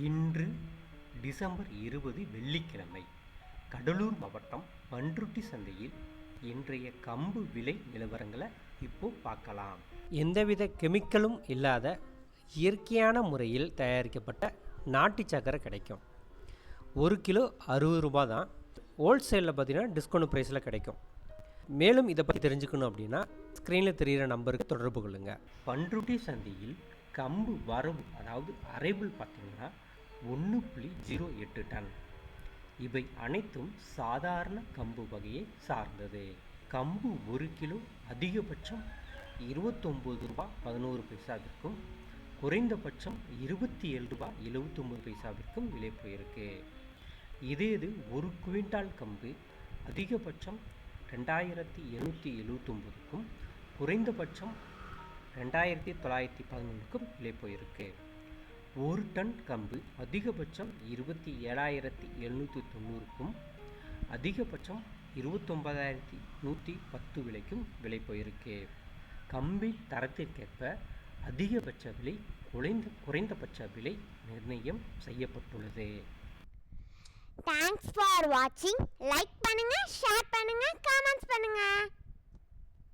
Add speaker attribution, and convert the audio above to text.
Speaker 1: இன்று டிசம்பர் 20 வெள்ளிக்கிழமை கடலூர் மாவட்டம் பண்ருட்டி சந்தையில் இன்றைய கம்பு விலை நிலவரங்களை இப்போ பார்க்கலாம். எந்தவித கெமிக்கலும் இல்லாத இயற்கையான முறையில் தயாரிக்கப்பட்ட நாட்டு சக்கரை கிடைக்கும். 1 கிலோ 60 ரூபா தான். ஹோல்சேலில் பார்த்தீங்கன்னா டிஸ்கவுண்ட் ப்ரைஸில் கிடைக்கும். மேலும் இதை பற்றி தெரிஞ்சுக்கணும் அப்படின்னா ஸ்க்ரீனில் தெரிகிற நம்பருக்கு தொடர்பு கொள்ளுங்கள். பண்ருட்டி சந்தையில் கம்பு வரவு அதாவது அரைபிள் பார்த்திங்கன்னா 1.08 டன். இவை அனைத்தும் சாதாரண கம்பு வகையை சார்ந்தது. கம்பு 1 கிலோ அதிகபட்சம் 29 ரூபா 11 பைசாவிற்கும் குறைந்தபட்சம் 27 ரூபா 79 பைசாவிற்கும் விலை போயிருக்கு. இது 1 குவிண்டால் கம்பு அதிகபட்சம் 2779க்கும் குறைந்தபட்சம் 2911க்கும் விலை போயிருக்கு. 1 டன் கம்பு அதிகபட்சம் 27,790க்கும் அதிகபட்சம் 29,110 விலைக்கும் விலை போயிருக்கு. கம்பின் தரத்திற்கேற்ப அதிகபட்ச விலை குறைந்தபட்ச விலை நிர்ணயம் செய்யப்பட்டுள்ளது.
Speaker 2: தேங்க்ஸ் ஃபார் வாட்சிங். லைக் பண்ணுங்க, ஷேர் பண்ணுங்க, கமெண்ட்ஸ் பண்ணுங்க.